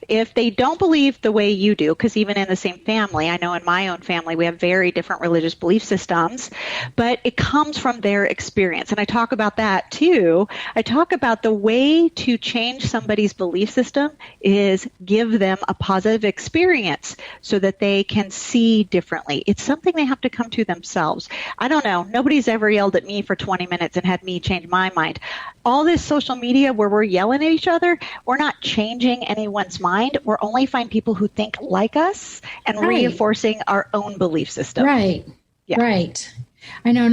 if they don't believe the way you do, because even in the same family, I know in my own family, we have very different religious belief systems, but it comes from their experience. And I talk about that too. I talk about the way to change somebody's belief system is give them a positive experience so that they can see differently. It's something they have to come to themselves. I don't know. Nobody's ever yelled at me for 20 minutes and had me change my mind. All this social media where we're yelling at each other, we're not changing anyone's mind. We're only finding people who think like us and reinforcing our own belief system. Right. Yeah. Right. I know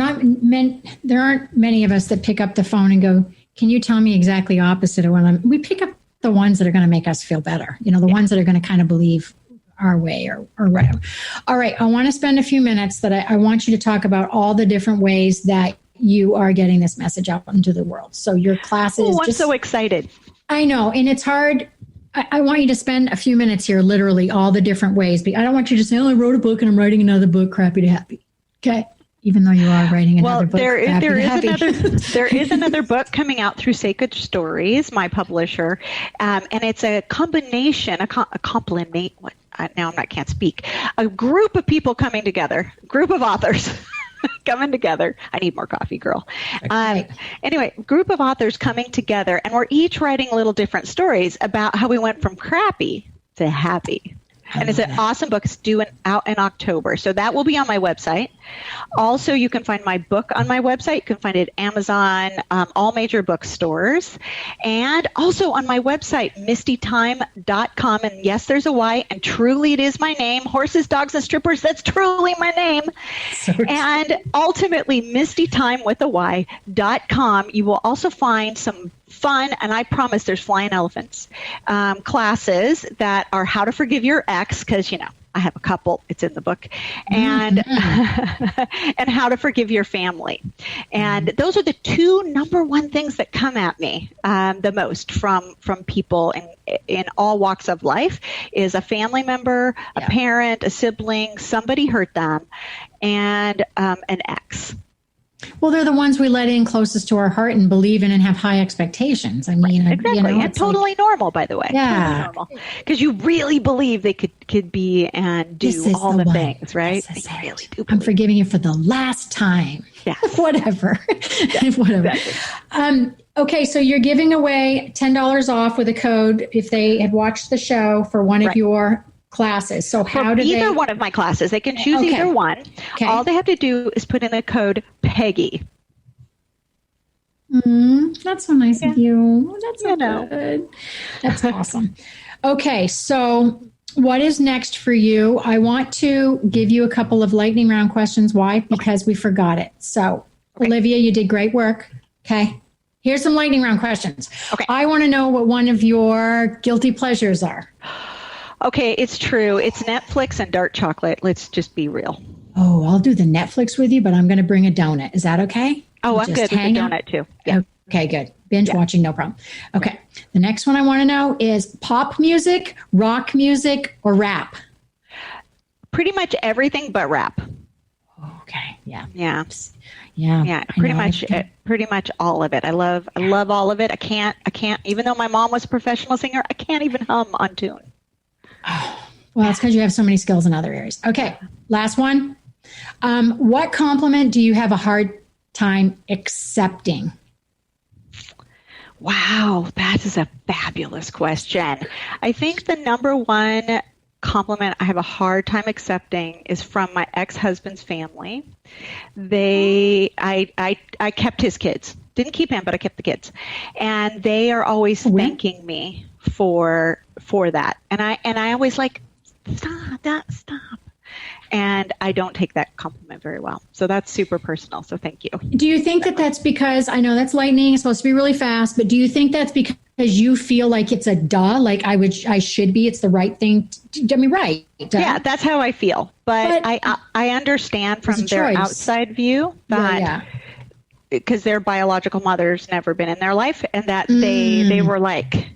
there aren't many of us that pick up the phone and go, can you tell me exactly opposite of what we pick up the ones that are going to make us feel better, the ones that are going to kind of believe our way or whatever. All right. I want to spend a few minutes that I want you to talk about all the different ways that you are getting this message out into the world. So your classes. I'm so excited. I know. And it's hard. I want you to spend a few minutes here, literally all the different ways. But I don't want you to say, I wrote a book and I'm writing another book, crappy to happy. Okay. Even though you are writing another book. There is another book coming out through Sacred Stories, my publisher, and it's a combination, a complement. Now I can't speak. A group of people coming together, group of authors coming together. I need more coffee, girl. Anyway, group of authors coming together, and we're each writing little different stories about how we went from crappy to happy. And it's an awesome book. It's due out in October. So that will be on my website. Also, you can find my book on my website. You can find it at Amazon, all major bookstores. And also on my website, mistytyme.com. And yes, there's a Y. And truly, it is my name. Horses, dogs, and strippers. That's truly my name. And ultimately, mistytyme with a Y.com. You will also find some fun, and I promise there's flying elephants, classes that are how to forgive your ex, because, I have a couple, it's in the book, and and how to forgive your family. And those are the two number one things that come at me the most from people in all walks of life is a family member, a parent, a sibling, somebody hurt them, and an ex. Well, they're the ones we let in closest to our heart and believe in and have high expectations. I mean, exactly. You know, and totally like, normal, by the way. Yeah. Because you really believe they could be and do all the things, right? I really do. I'm forgiving you for the last time. Yeah. Whatever. Yes, Whatever. Exactly. Okay, so you're giving away $10 off with a code if they had watched the show for one of your classes. So how do either one of my classes, they can choose either one. Okay. All they have to do is put in the code PEGGY. That's so nice of you. That's so good. That's awesome. Okay, so what is next for you? I want to give you a couple of lightning round questions. Why? Because we forgot it. So, Olivia, you did great work. Okay. Here's some lightning round questions. Okay. I want to know what one of your guilty pleasures are. Okay, it's true. It's Netflix and dark chocolate. Let's just be real. Oh, I'll do the Netflix with you, but I'm going to bring a donut. Is that okay? Oh, I'm good with the donut too. Yeah. Okay, good. Binge watching, no problem. Okay. The next one I want to know is pop music, rock music, or rap? Pretty much everything but rap. Okay. Yeah. Yeah. Yeah. Yeah. Pretty much all of it. I love all of it. I can't, even though my mom was a professional singer, I can't even hum on tune. Oh, well, it's because you have so many skills in other areas. Okay. Last one. What compliment do you have a hard time accepting? Wow, that is a fabulous question. I think the number one compliment I have a hard time accepting is from my ex-husband's family. I kept his kids. Didn't keep him, but I kept the kids. And they are always thanking me for that. And I always like, stop. And I don't take that compliment very well. So that's super personal. So thank you. Do you think that that's because, I know that's lightning, it's supposed to be really fast, but do you think that's because you feel like it's a duh, like I should be, it's the right thing? Right. Duh. Yeah, that's how I feel. But I understand from their outside view that because their biological mother's never been in their life and that they were like,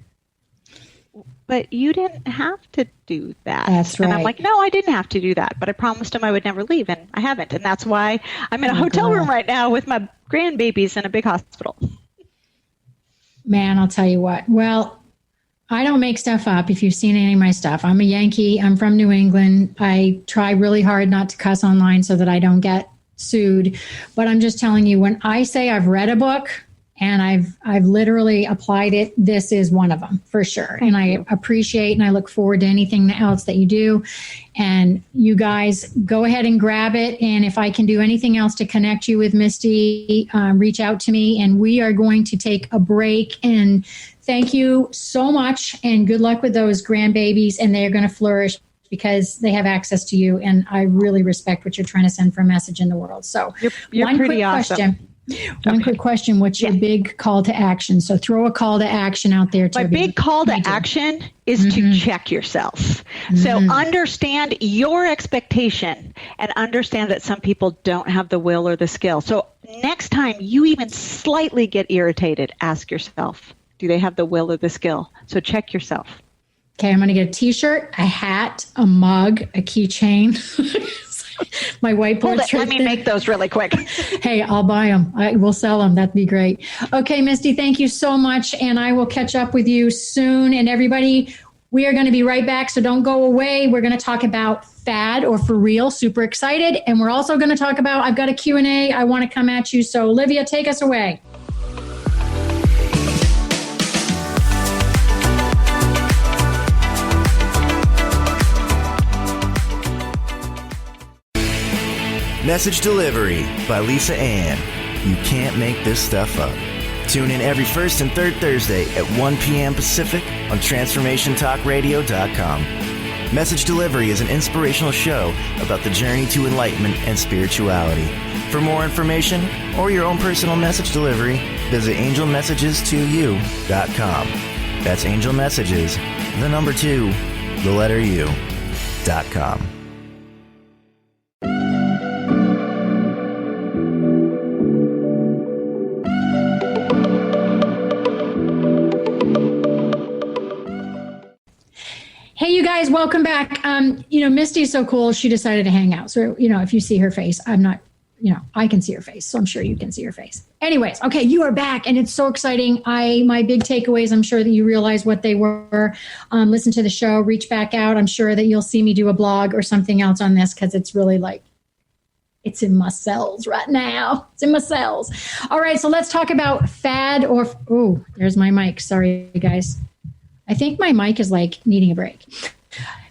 but you didn't have to do that. That's right. And I'm like, no, I didn't have to do that. But I promised him I would never leave, and I haven't. And that's why I'm in a hotel room right now with my grandbabies in a big hospital. Man, I'll tell you what. Well, I don't make stuff up if you've seen any of my stuff. I'm a Yankee. I'm from New England. I try really hard not to cuss online so that I don't get sued. But I'm just telling you, when I say I've read a book, and I've literally applied it, this is one of them for sure. And I appreciate and I look forward to anything else that you do. And you guys go ahead and grab it. And if I can do anything else to connect you with Misty, reach out to me. And we are going to take a break. And thank you so much. And good luck with those grandbabies. And they're going to flourish because they have access to you. And I really respect what you're trying to send for a message in the world. So you're pretty awesome. One quick question. What's your big call to action? So throw a call to action out there. My big call to action is to check yourself. So understand your expectation and understand that some people don't have the will or the skill. So next time you even slightly get irritated, ask yourself, do they have the will or the skill? So check yourself. Okay, I'm going to get a t-shirt, a hat, a mug, a keychain. My whiteboard. Let me make those really quick. Hey, I'll buy them. We'll sell them. That'd be great. Okay, Misty, thank you so much. And I will catch up with you soon. And everybody, we are going to be right back. So don't go away. We're going to talk about fad or for real. Super excited. And we're also going to talk about, I've got a Q&A. I want to come at you. So Olivia, take us away. Message Delivery by Lisa Ann. You can't make this stuff up. Tune in every first and third Thursday at 1 p.m. Pacific on TransformationTalkRadio.com. Message Delivery is an inspirational show about the journey to enlightenment and spirituality. For more information or your own personal message delivery, visit angelmessages2u.com. That's angelmessages, the number 2, the letter U.com. Hey, you guys, welcome back. Misty is so cool. She decided to hang out. So, if you see her face, I'm not I can see your face, so I'm sure you can see your face. Anyways, okay, you are back, and it's so exciting. My big takeaways, I'm sure that you realize what they were. Listen to the show, reach back out. I'm sure that you'll see me do a blog or something else on this, because it's really like, it's in my cells right now. It's in my cells. All right, so let's talk about fad or, oh, there's my mic. Sorry, guys. I think my mic is like needing a break.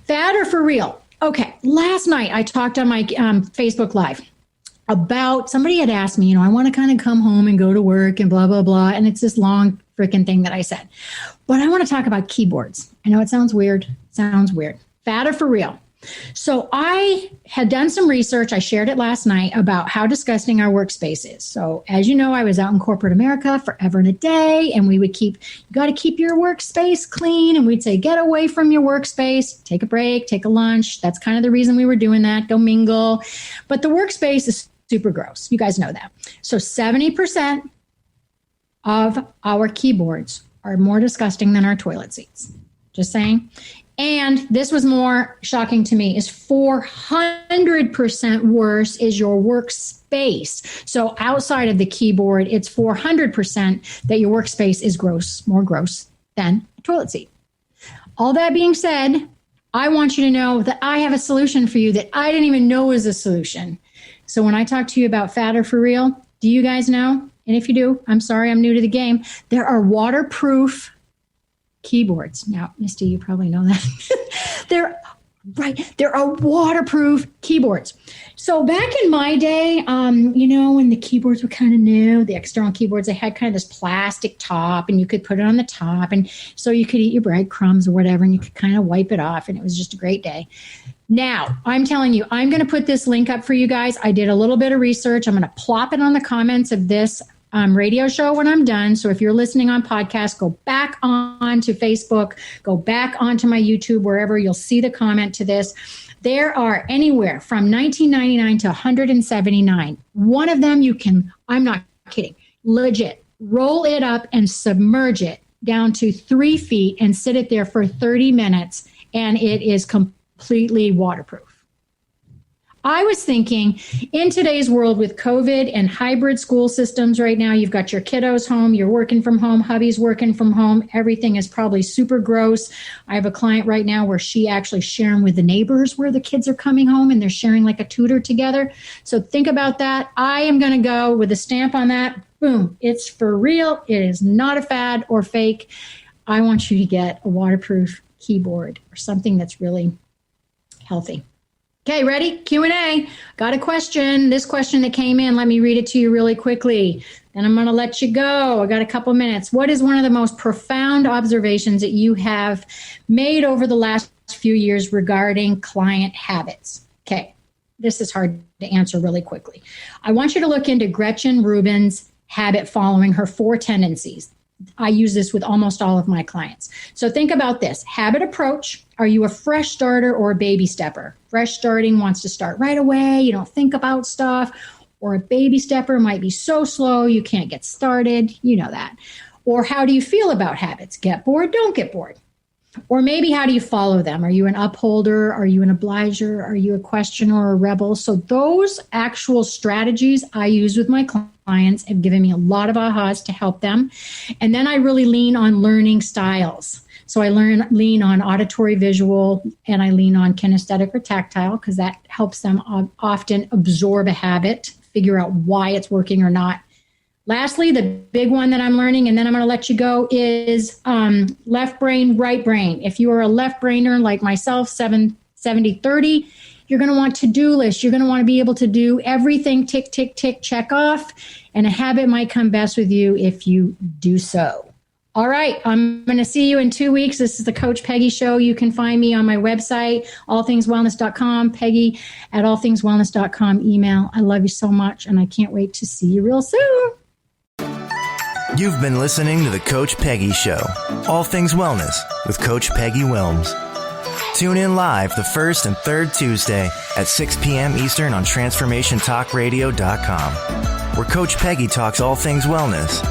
Fad or for real? Okay, last night I talked on my Facebook Live about, somebody had asked me, I want to kind of come home and go to work and blah, blah, blah. And it's this long freaking thing that I said. But I want to talk about keyboards. I know it sounds weird. Fad or for real? So I had done some research. I shared it last night about how disgusting our workspace is. So as you know, I was out in corporate America forever and a day, and we would you got to keep your workspace clean. And we'd say, get away from your workspace, take a break, take a lunch. That's kind of the reason we were doing that. Go mingle. But the workspace is super gross. You guys know that. So 70% of our keyboards are more disgusting than our toilet seats. Just saying. And this was more shocking to me, is 400% worse is your workspace. So outside of the keyboard, it's 400% that your workspace is more gross than a toilet seat. All that being said, I want you to know that I have a solution for you that I didn't even know was a solution. So when I talk to you about fad or for real, do you guys know? And if you do, I'm sorry, I'm new to the game. There are waterproof keyboards. Now, Misty, you probably know that. There are waterproof keyboards. So back in my day, when the keyboards were kind of new, the external keyboards, they had kind of this plastic top, and you could put it on the top, and so you could eat your breadcrumbs or whatever, and you could kind of wipe it off, and it was just a great day. Now, I'm telling you, I'm going to put this link up for you guys. I did a little bit of research. I'm going to plop it on the comments of this radio show when I'm done. So if you're listening on podcast, go back on to Facebook, go back onto my YouTube, wherever you'll see the comment to this. There are anywhere from $19.99 to $179. One of them you can, I'm not kidding, legit, roll it up and submerge it down to 3 feet and sit it there for 30 minutes, and it is completely waterproof. I was thinking, in today's world with COVID and hybrid school systems right now, you've got your kiddos home, you're working from home, hubby's working from home, everything is probably super gross. I have a client right now where she actually sharing with the neighbors where the kids are coming home, and they're sharing like a tutor together. So think about that. I am going to go with a stamp on that. Boom. It's for real. It is not a fad or fake. I want you to get a waterproof keyboard or something that's really healthy. Okay, ready? Q&A. Got a question. This question that came in, let me read it to you really quickly. Then I'm going to let you go. I got a couple minutes. What is one of the most profound observations that you have made over the last few years regarding client habits? Okay, this is hard to answer really quickly. I want you to look into Gretchen Rubin's habit following, her 4 tendencies. I use this with almost all of my clients. So think about this. Habit approach. Are you a fresh starter or a baby stepper? Fresh starting wants to start right away. You don't think about stuff. Or a baby stepper might be so slow you can't get started. You know that. Or how do you feel about habits? Get bored, don't get bored. Or maybe how do you follow them? Are you an upholder? Are you an obliger? Are you a questioner or a rebel? So those actual strategies I use with my clients have given me a lot of ahas to help them. And then I really lean on learning styles. So I lean on auditory, visual, and I lean on kinesthetic or tactile, because that helps them often absorb a habit, figure out why it's working or not. Lastly, the big one that I'm learning, and then I'm going to let you go, is left brain, right brain. If you are a left brainer like myself, 70-30, you're going to want to-do lists. You're going to want to be able to do everything, tick, tick, tick, check off. And a habit might come best with you if you do so. All right, I'm going to see you in 2 weeks. This is the Coach Peggy Show. You can find me on my website, allthingswellness.com, Peggy@allthingswellness.com, email. I love you so much, and I can't wait to see you real soon. You've been listening to the Coach Peggy Show, All Things Wellness with Coach Peggy Wilms. Tune in live the first and third Tuesday at 6 p.m. Eastern on TransformationTalkRadio.com, where Coach Peggy talks all things wellness.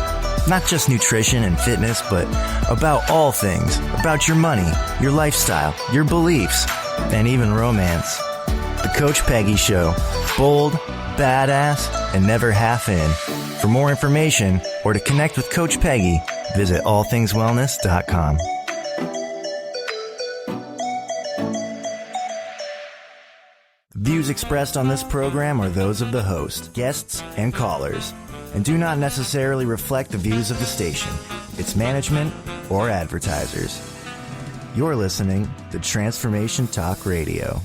Not just nutrition and fitness, but about all things, about your money, your lifestyle, your beliefs, and even romance. The Coach Peggy Show. Bold, badass and never half in. For more information or to connect with Coach Peggy, visit allthingswellness.com. Views expressed on this program are those of the host, guests, and callers, and do not necessarily reflect the views of the station, its management, or advertisers. You're listening to Transformation Talk Radio.